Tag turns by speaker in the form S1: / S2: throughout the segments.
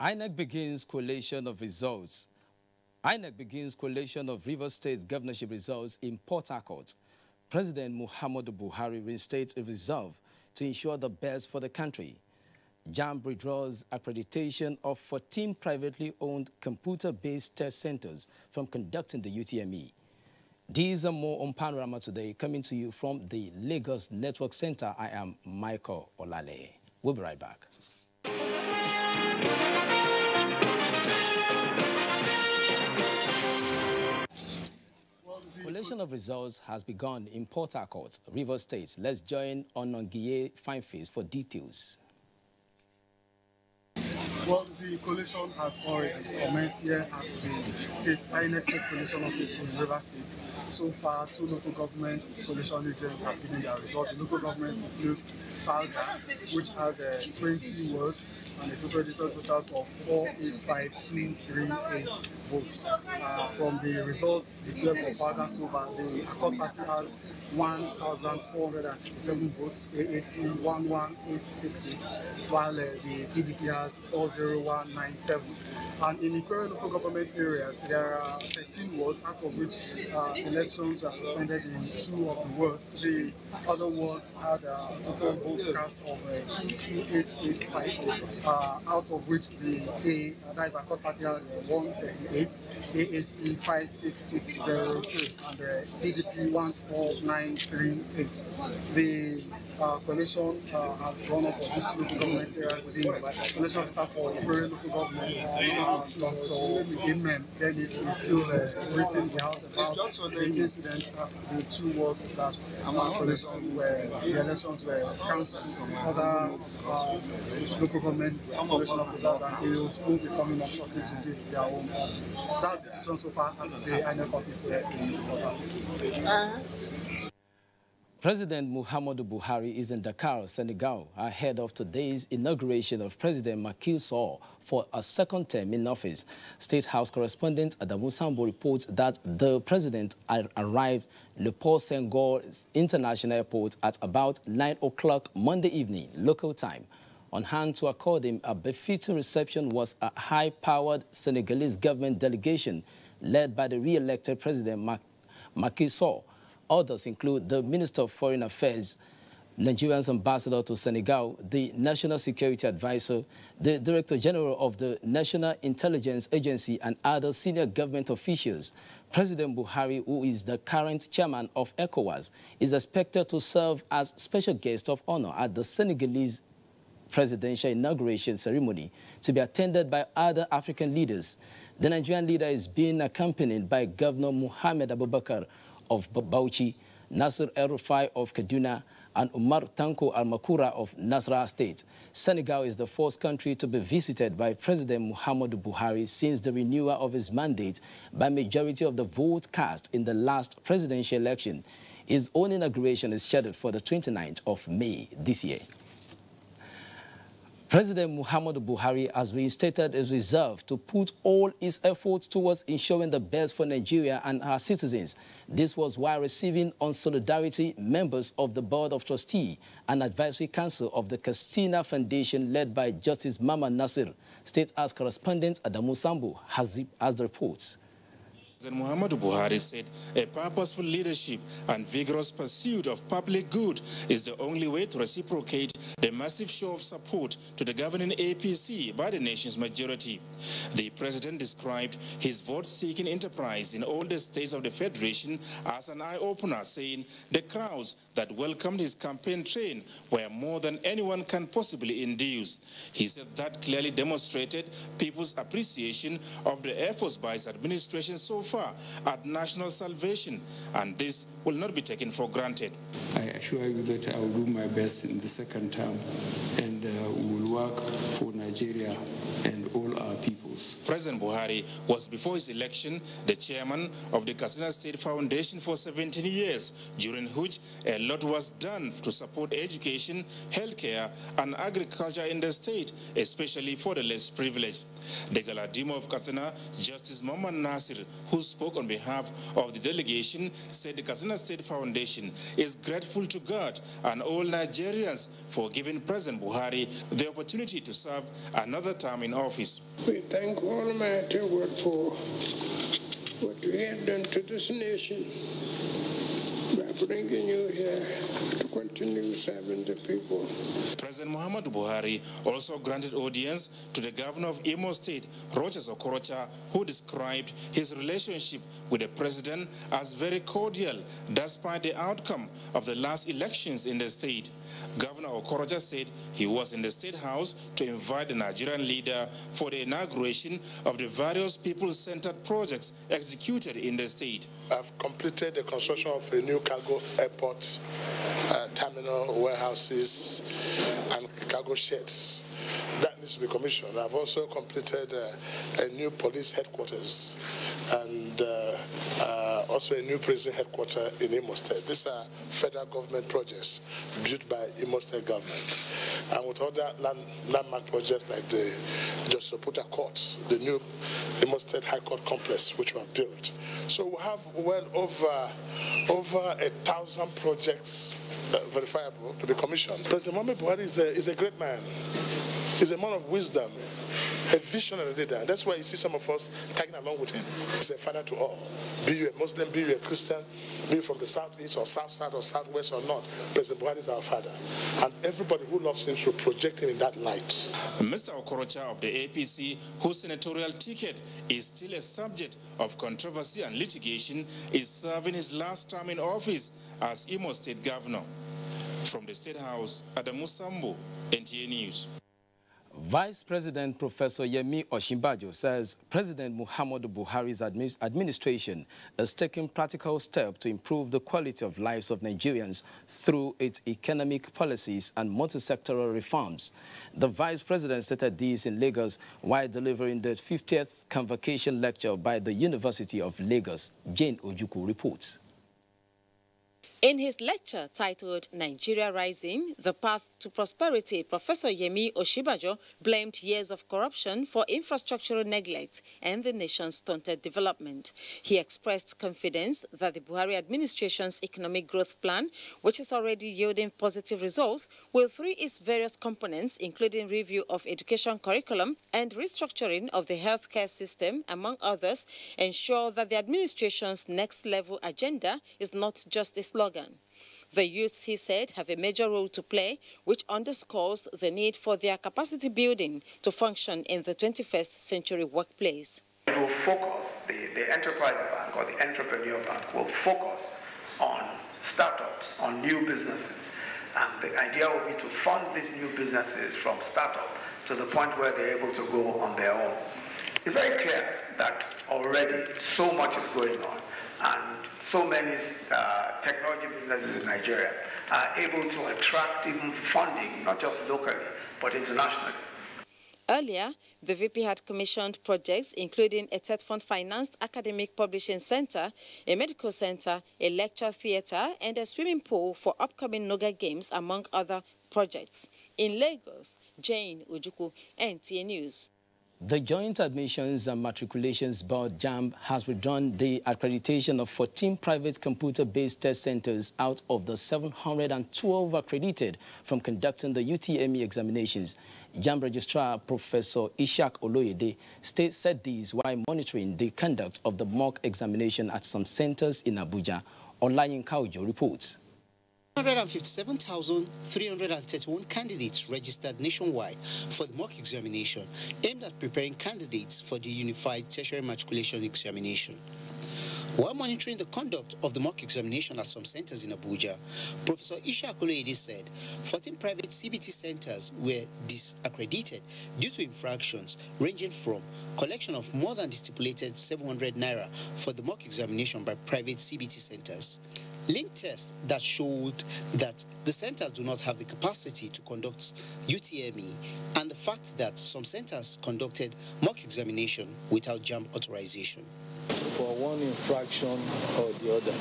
S1: INEC begins collation of results. INEC begins collation of Rivers State governorship results in Port Harcourt. President Muhammadu Buhari reinstates a resolve to ensure the best for the country. JAMB withdraws accreditation of 14 privately owned computer-based test centers from conducting the UTME. These are more on Panorama today, coming to you from the Lagos Network Center. I am Michael Olale. We'll be right back. Collation of results has begun in Port Harcourt, Rivers State. Let's join Onongiye Fineface for details.
S2: Well, the collation has already commenced here at the State INEC Collation Office in Rivers State. So far, 2 local government collation agents have given their results. The local governments include Falga, which has 20 votes and a total result totals of 485,238 votes. From the results declared for Falga so far, the Accord Party has 1,457 votes, AAC 11866, while the PDP has 40197. And in the current local government areas, there are 13 wards, out of which elections were suspended in 2 of the wards. The other wards had a total vote cast of 22885, out of which the A, that is Accord Party, had 138, AAC 5660, and the PDP 14938. The collation has gone up for these 2 local government areas. The collation officer for the current local government, Dr. Imem Dennis, is still briefing the House about the incident at the 2 wards that the elections were cancelled. Other local government collation officers and AOs will be coming up shortly to give their own updates. That's the situation so far at the INEC office here in Port Harcourt.
S1: President Muhammadu Buhari is in Dakar, Senegal, ahead of today's inauguration of President Macky Sall for a 2nd term in office. State House correspondent Adamu Sambo reports that the president arrived Le Port Senghor International Airport at about 9 o'clock Monday evening, local time. On hand to accord him a befitting reception was a high-powered Senegalese government delegation led by the re-elected President Macky Sall. Others include the Minister of Foreign Affairs, Nigerian's ambassador to Senegal, the National Security Advisor, the Director General of the National Intelligence Agency, and other senior government officials. President Buhari, who is the current chairman of ECOWAS, is expected to serve as special guest of honor at the Senegalese presidential inauguration ceremony, to be attended by other African leaders. The Nigerian leader is being accompanied by Governor Mohamed Abubakar of Bauchi, Nasir El-Rufai of Kaduna, and Umar Tanko Al-Makura of Nasarawa State. Senegal is the 4th country to be visited by President Muhammadu Buhari since the renewal of his mandate by majority of the vote cast in the last presidential election. His own inauguration is scheduled for the 29th of May this year. President Muhammadu Buhari has reinstated his resolve to put all his efforts towards ensuring the best for Nigeria and our citizens. This was while receiving on solidarity members of the Board of Trustees and Advisory Council of the Castina Foundation led by Justice Mama Nasir. State House correspondent Adamu Sambo has the reports.
S3: President Muhammadu Buhari said a purposeful leadership and vigorous pursuit of public good is the only way to reciprocate the massive show of support to the governing APC by the nation's majority. The president described his vote-seeking enterprise in all the states of the federation as an eye-opener, saying the crowds that welcomed his campaign train were more than anyone can possibly induce. He said that clearly demonstrated people's appreciation of the efforts by his administration so far at national salvation, and this will not be taken for granted.
S4: I assure you that I will do my best in the 2nd term, and we will work for Nigeria and all our peoples.
S3: President Buhari was before his election the chairman of the Katsina State Foundation for 17 years, during which a lot was done to support education, healthcare, and agriculture in the state, especially for the less privileged. The Galadima of Katsina, Justice Muhammad Nasir, who spoke on behalf of the delegation, said the Katsina State Foundation is grateful to God and all Nigerians for giving President Buhari the opportunity to serve another term in office.
S5: We thank Almighty God for what you have done to this nation by bringing you here to continue serving the people.
S3: President Muhammadu Buhari also granted audience to the governor of Imo State, Rochas Okorocha, who described his relationship with the president as very cordial, despite the outcome of the last elections in the state. Governor Okorocha said he was in the State House to invite the Nigerian leader for the inauguration of the various people-centered projects executed in the state.
S6: I've completed the construction of a new cargo airport, terminal, warehouses, and cargo sheds. That needs to be commissioned. I've also completed a new police headquarters and also a new prison headquarters in Imo State. These are federal government projects built by Imo State government. And with other landmark projects like the Justice Oputa Court, the new Imo State High Court complex, which were built. So we have well over 1,000 projects verifiable to be commissioned. President Muhammadu Buhari is a great man. He's a man of wisdom, a visionary leader. That's why you see some of us tagging along with him. He's a father to all. Be you a Muslim, be you a Christian, be you from the southeast or south side or southwest or north, President Buhari is our father. And everybody who loves him should project him in that light.
S3: Mr. Okorocha of the APC, whose senatorial ticket is still a subject of controversy and litigation, is serving his last term in office as Imo State Governor. From the State House, Adamu Sambo, NTA News.
S1: Vice President Professor Yemi Osinbajo says President Muhammadu Buhari's administration is taking practical steps to improve the quality of lives of Nigerians through its economic policies and multi-sectoral reforms. The Vice President stated this in Lagos while delivering the 50th convocation lecture by the University of Lagos. Jane Ojukwu reports.
S7: In his lecture titled Nigeria Rising, The Path to Prosperity, Professor Yemi Osinbajo blamed years of corruption for infrastructural neglect and the nation's stunted development. He expressed confidence that the Buhari administration's economic growth plan, which is already yielding positive results, will through its various components, including review of education curriculum and restructuring of the healthcare system, among others, ensure that the administration's next-level agenda is not just a slogan. The youths, he said, have a major role to play, which underscores the need for their capacity building to function in the 21st century workplace.
S8: It will focus, the enterprise bank or the entrepreneur bank will focus on startups, on new businesses. And the idea will be to fund these new businesses from startup to the point where they're able to go on their own. It's very clear that already so much is going on, and so many technology businesses in Nigeria are able to attract even funding, not just locally, but internationally.
S7: Earlier, the VP had commissioned projects including a TED Fund-financed academic publishing center, a medical center, a lecture theater, and a swimming pool for upcoming Noga Games, among other projects. In Lagos, Jane Ojukwu, NTA News.
S1: The Joint Admissions and Matriculations Board, JAMB, has withdrawn the accreditation of 14 private computer-based test centers out of the 712 accredited from conducting the UTME examinations. JAMB Registrar Professor Ishak Oloyede said this while monitoring the conduct of the mock examination at some centers in Abuja. Online Kaujo reports.
S9: 157,331 candidates registered nationwide for the mock examination aimed at preparing candidates for the Unified Tertiary Matriculation Examination. While monitoring the conduct of the mock examination at some centers in Abuja, Professor Ishak Oloyede said 14 private CBT centers were disaccredited due to infractions ranging from collection of more than the stipulated 700 naira for the mock examination by private CBT centers, link tests that showed that the centers do not have the capacity to conduct UTME, and the fact that some centers conducted mock examination without JAMB authorization.
S10: For one infraction or the other,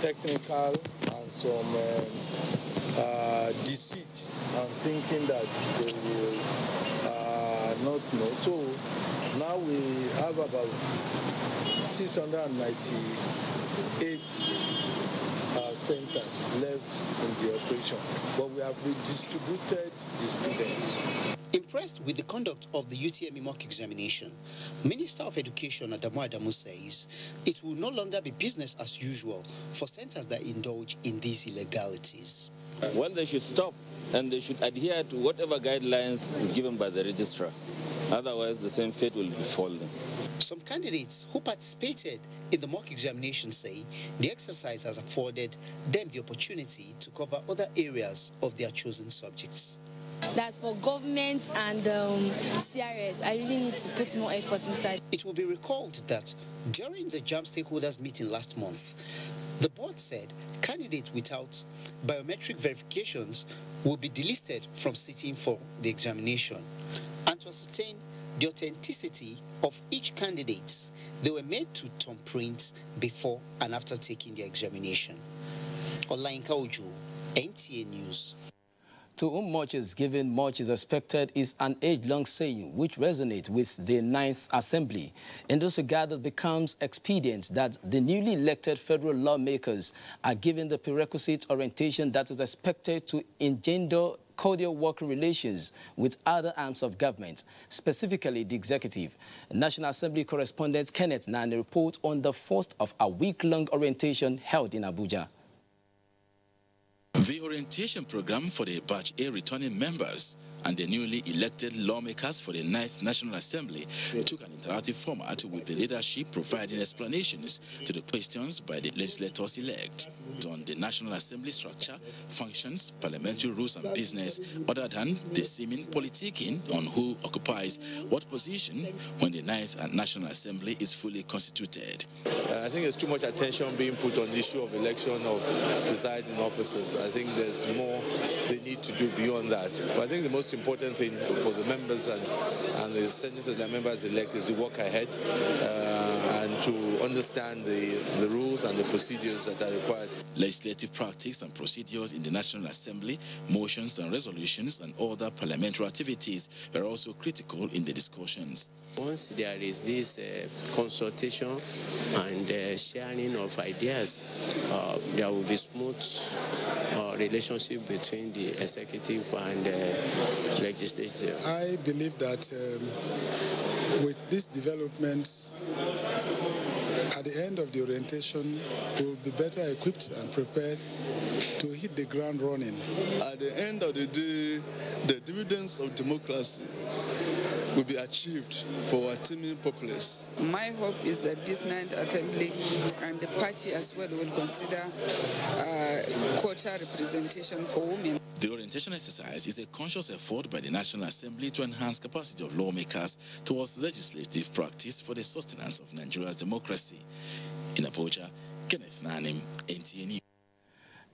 S10: technical and some deceit and thinking that they will not know. So now we have about 698 centers left in the operation, but we have redistributed the students.
S9: Impressed with the conduct of the UTME mock examination, Minister of Education Adamu says it will no longer be business as usual for centers that indulge in these illegalities.
S11: Well, they should stop and they should adhere to whatever guidelines is given by the registrar. Otherwise, the same fate will befall them.
S9: Some candidates who participated in the mock examination say the exercise has afforded them the opportunity to cover other areas of their chosen subjects.
S12: That's for government and CRS. I really need to put more effort inside.
S9: It will be recalled that during the JAMB stakeholders meeting last month, the board said candidates without biometric verifications will be delisted from sitting for the examination. And to ascertain the authenticity of each candidate, they were made to thumbprint before and after taking their examination. Olainka Ojo, NTA News.
S1: To whom much is given, much is expected is an age-long saying which resonates with the 9th Assembly. In this regard, it becomes expedient that the newly elected federal lawmakers are given the prerequisite orientation that is expected to engender cordial working relations with other arms of government, specifically the executive. National Assembly correspondent Kenneth Nani reports on the first of a week-long orientation held in Abuja.
S3: The orientation program for the Batch A returning members and the newly elected lawmakers for the 9th National Assembly took an interactive format with the leadership providing explanations to the questions by the legislators-elect on the National Assembly structure, functions, parliamentary rules and business, other than the seeming politicking on who occupies what position when the 9th National Assembly is fully constituted.
S10: I think there's too much attention being put on the issue of election of presiding officers. I think there's more they need to do beyond that. But I think the most important thing for the members and the senators and members elect is to work ahead and to understand the rules and the procedures that are required.
S3: Legislative practice and procedures in the National Assembly, motions and resolutions and other parliamentary activities were also critical in the discussions.
S13: Once there is this consultation and sharing of ideas, there will be smooth relationship between the executive and legislature.
S10: I believe that with these developments, at the end of the orientation, we will be better equipped and prepared to hit the ground running.
S14: At the end of the day, the dividends of democracy will be achieved for our teeming populace.
S15: My hope is that this 9th Assembly and the party as well will consider quota representation for women.
S3: The orientation exercise is a conscious effort by the National Assembly to enhance capacity of lawmakers towards legislative practice for the sustenance of Nigeria's democracy. In Abuja, Kenneth Nani, NTA News.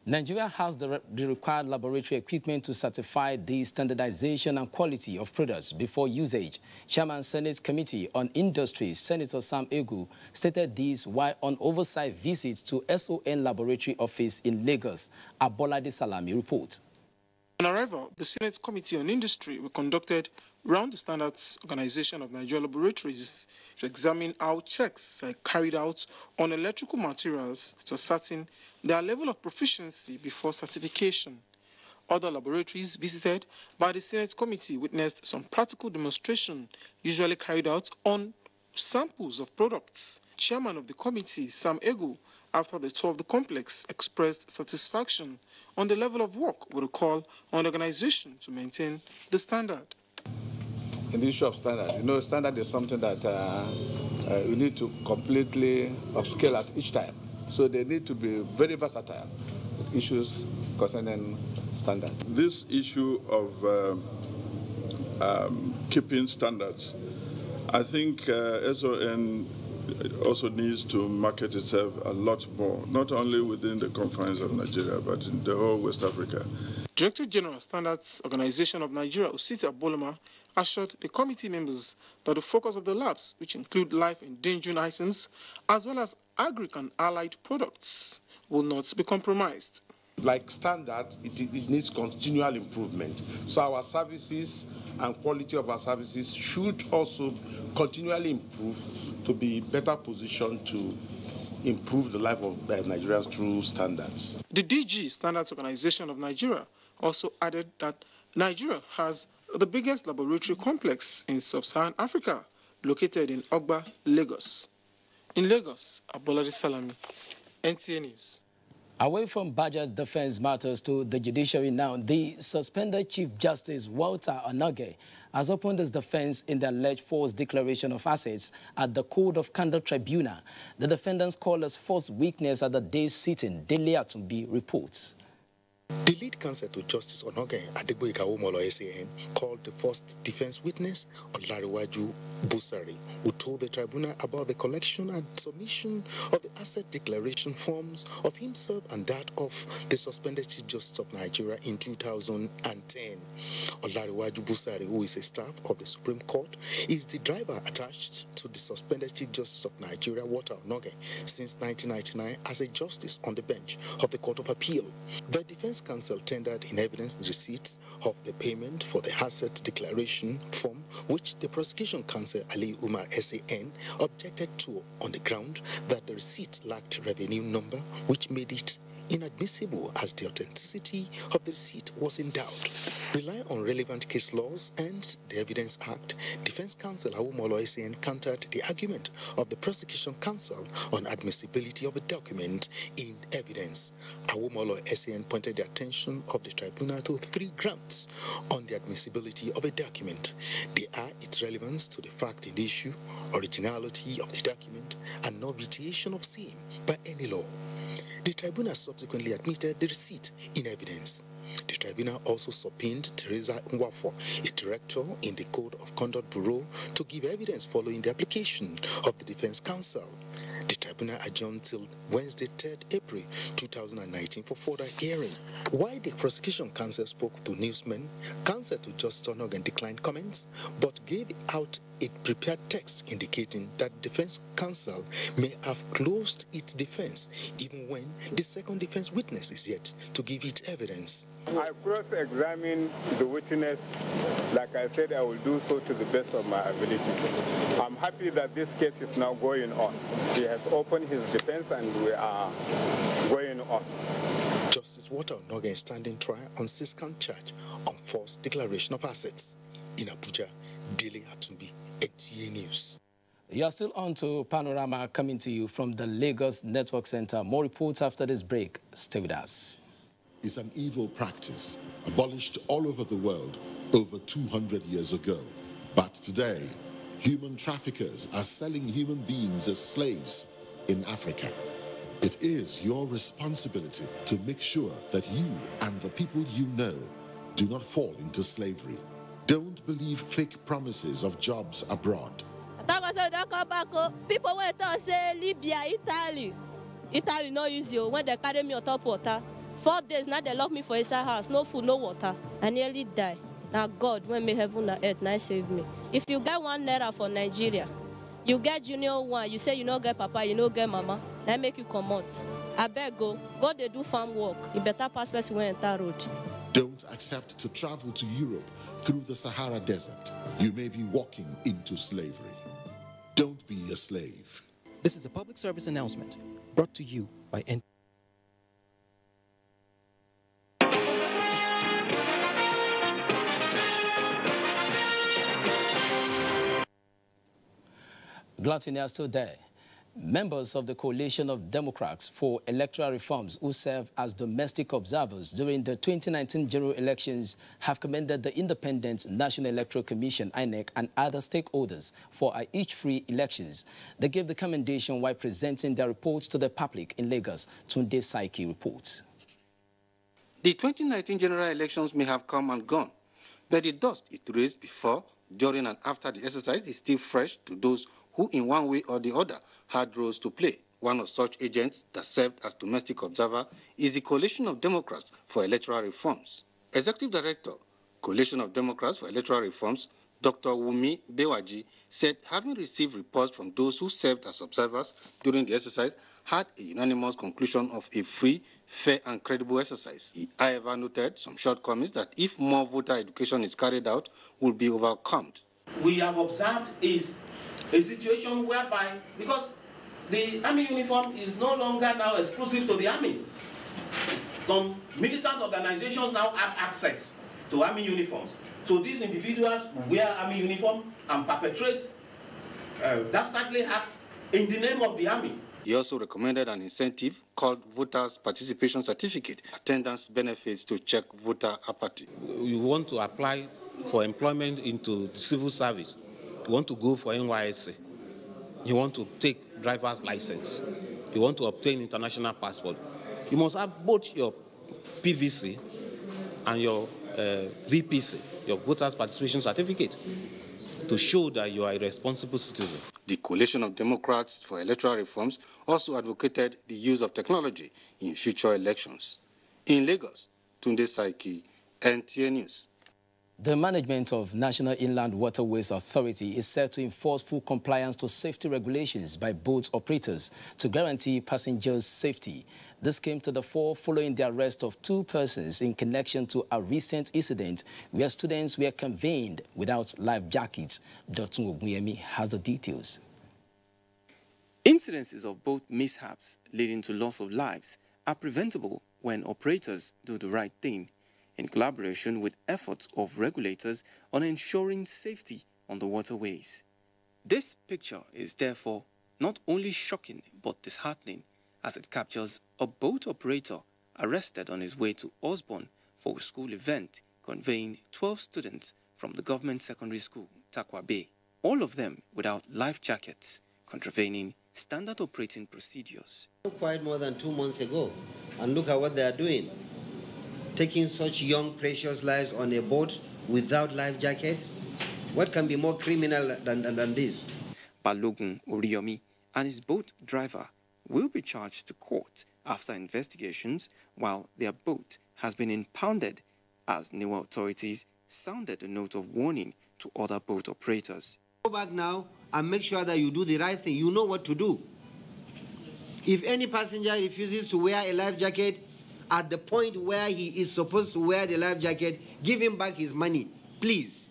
S1: Nigeria has the required laboratory equipment to certify the standardization and quality of products before usage. Chairman Senate Committee on Industry, Senator Sam Egu, stated this while on oversight visit to SON Laboratory Office in Lagos. Abolade Salami reports.
S16: On arrival, the Senate Committee on Industry were conducted round the Standards Organization of Nigeria Laboratories to examine how checks are carried out on electrical materials to ascertain their level of proficiency before certification. Other laboratories visited by the Senate Committee witnessed some practical demonstration usually carried out on samples of products. Chairman of the committee, Sam Egu, after the tour of the complex, expressed satisfaction on the level of work with a call on the organization to maintain the standard.
S10: In the issue of standard, standard is something that you need to completely upscale at each time. So they need to be very versatile issues concerning standard.
S14: This issue of keeping standards, I think SON also needs to market itself a lot more, not only within the confines of Nigeria, but in the whole West Africa.
S16: Director General Standards Organization of Nigeria, Osita Boloma, assured the committee members that the focus of the labs, which include life-endangering items, as well as agri and allied products, will not be compromised.
S17: Like standard, it needs continual improvement. So our services and quality of our services should also continually improve to be better positioned to improve the life of Nigerians through standards.
S16: The DG, Standards Organization of Nigeria, also added that Nigeria has the biggest laboratory complex in sub-Saharan Africa, located in Ogba, Lagos. In Lagos, Abolade Salami, NTA News.
S1: Away from budget defense matters to the judiciary now, the suspended Chief Justice Walter Onoge has opened his defense in the alleged false declaration of assets at the Code of Conduct Tribunal. The defendants call as false witness at the day's sitting. Dele Atumbi reports.
S18: The lead counsel to Justice Onoge Adegboyega Omolo SAN called the first defense witness, Olariwaju Busari, who told the tribunal about the collection and submission of the asset declaration forms of himself and that of the suspended Chief Justice of Nigeria in 2010. Olariwaju Busari, who is a staff of the Supreme Court, is the driver attached to the suspended Chief Justice of Nigeria, Walter Onoge, since 1999 as a justice on the bench of the Court of Appeal. The defense counsel tendered in evidence the receipts of the payment for the asset declaration form, which the prosecution counsel Ali Umar SAN objected to on the ground that the receipt lacked revenue number, which made it inadmissible as the authenticity of the receipt was in doubt. Relying on relevant case laws and the Evidence Act, Defense Counsel Awomolo SAN countered the argument of the prosecution counsel on admissibility of a document in evidence. Awomolo SAN pointed the attention of the tribunal to 3 grounds on the admissibility of a document. They are its relevance to the fact in issue, originality of the document, and no vitiation of same by any law. The tribunal subsequently admitted the receipt in evidence. The tribunal also subpoenaed Teresa Nwafo, a director in the Code of Conduct Bureau, to give evidence following the application of the defense counsel. The tribunal adjourned till Wednesday, 3rd April 2019 for further hearing. While the prosecution counsel spoke to newsmen, counsel to Justice Onoge declined comments, but gave out a prepared text indicating that the defense counsel may have closed its defense even when the second defense witness is yet to give its evidence.
S19: I cross-examine the witness. Like I said, I will do so to the best of my ability. I'm happy that this case is now going on. He has opened his defense and we are going on.
S18: Justice Walter Onoge is standing trial on 6-count charge on false declaration of assets. In Abuja, Dele Atumbi, NTA News.
S1: You are still on to Panorama, coming to you from the Lagos Network Center. More reports after this break. Stay with us.
S20: Is an evil practice abolished all over the world over 200 years ago. But today, human traffickers are selling human beings as slaves in Africa. It is your responsibility to make sure that you and the people you know do not fall into slavery. Don't believe fake promises of jobs abroad.
S21: People went to say Libya, Italy no use you when they carry me on top water. 4 days now they lock me for inside house, no food, no water. I nearly die. Now God, when me heaven and earth, now save me. If you get 1 naira for Nigeria, you get junior 1, you say you no get papa, you no get mama, now make you come out. I beg go they do farm work. You better pass person when enter road.
S20: Don't accept to travel to Europe through the Sahara Desert. You may be walking into slavery. Don't be a slave.
S22: This is a public service announcement brought to you by NTA.
S1: Gluttony are still there. Members of the Coalition of Democrats for Electoral Reforms, who serve as domestic observers during the 2019 general elections, have commended the Independent National Electoral Commission, INEC, and other stakeholders for each free elections. They gave the commendation while presenting their reports to the public in Lagos. Tunde Saiki reports.
S23: The 2019 general elections may have come and gone, but the dust it raised before, during, and after the exercise is still fresh to those who in one way or the other had roles to play. One of such agents that served as domestic observer is the Coalition of Democrats for Electoral Reforms. Executive Director, Coalition of Democrats for Electoral Reforms, Dr. Wumi Bewaji, said having received reports from those who served as observers during the exercise had a unanimous conclusion of a free, fair and credible exercise. He, however, noted some shortcomings that if more voter education is carried out, will be overcome.
S2: We have observed is a situation whereby, because the army uniform is no longer now exclusive to the army. Some militant organizations now have access to army uniforms. So these individuals wear army uniform and perpetrate dastardly act in the name of the army.
S23: He also recommended an incentive called Voters Participation Certificate, attendance benefits to check voter apathy.
S4: You want to apply for employment into the civil service. You want to go for NYSC. You want to take driver's license. You want to obtain international passport. You must have both your PVC and your VPC, your Voters Participation Certificate, to show that you are a responsible citizen.
S23: The Coalition of Democrats for Electoral Reforms also advocated the use of technology in future elections. In Lagos, Tunde Saiki, NTA News.
S1: The management of National Inland Waterways Authority is set to enforce full compliance to safety regulations by boat operators to guarantee passengers' safety. This came to the fore following the arrest of 2 persons in connection to a recent incident where students were conveyed without life jackets. Dr. Oguyemi has the details.
S5: Incidences of boat mishaps leading to loss of lives are preventable when operators do the right thing, in collaboration with efforts of regulators on ensuring safety on the waterways. This picture is therefore not only shocking but disheartening, as it captures a boat operator arrested on his way to Osborne for a school event conveying 12 students from the government secondary school, Takwa Bay, all of them without life jackets, contravening standard operating procedures.
S24: Quite more than 2 months ago, and look at what they are doing. Taking such young, precious lives on a boat without life jackets? What can be more criminal than this?
S5: Balogun Oriyomi and his boat driver will be charged to court after investigations, while their boat has been impounded as new authorities sounded a note of warning to other boat operators.
S24: Go back now and make sure that you do the right thing. You know what to do. If any passenger refuses to wear a life jacket, at the point where he is supposed to wear the life jacket, give him back his money, please.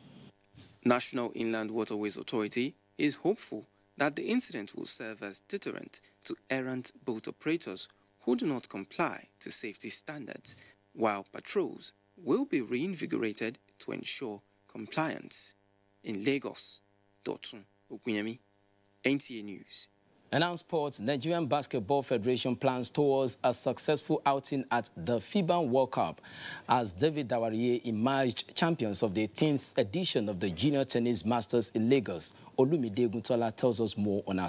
S5: National Inland Waterways Authority is hopeful that the incident will serve as deterrent to errant boat operators who do not comply to safety standards, while patrols will be reinvigorated to ensure compliance. In Lagos, Dotun Oguyemi, NTA News.
S1: And on sports, Nigerian Basketball Federation plans towards a successful outing at the FIBA World Cup as David Dawariye emerged champions of the 18th edition of the Junior Tennis Masters in Lagos. Olumide Guntola tells us more on our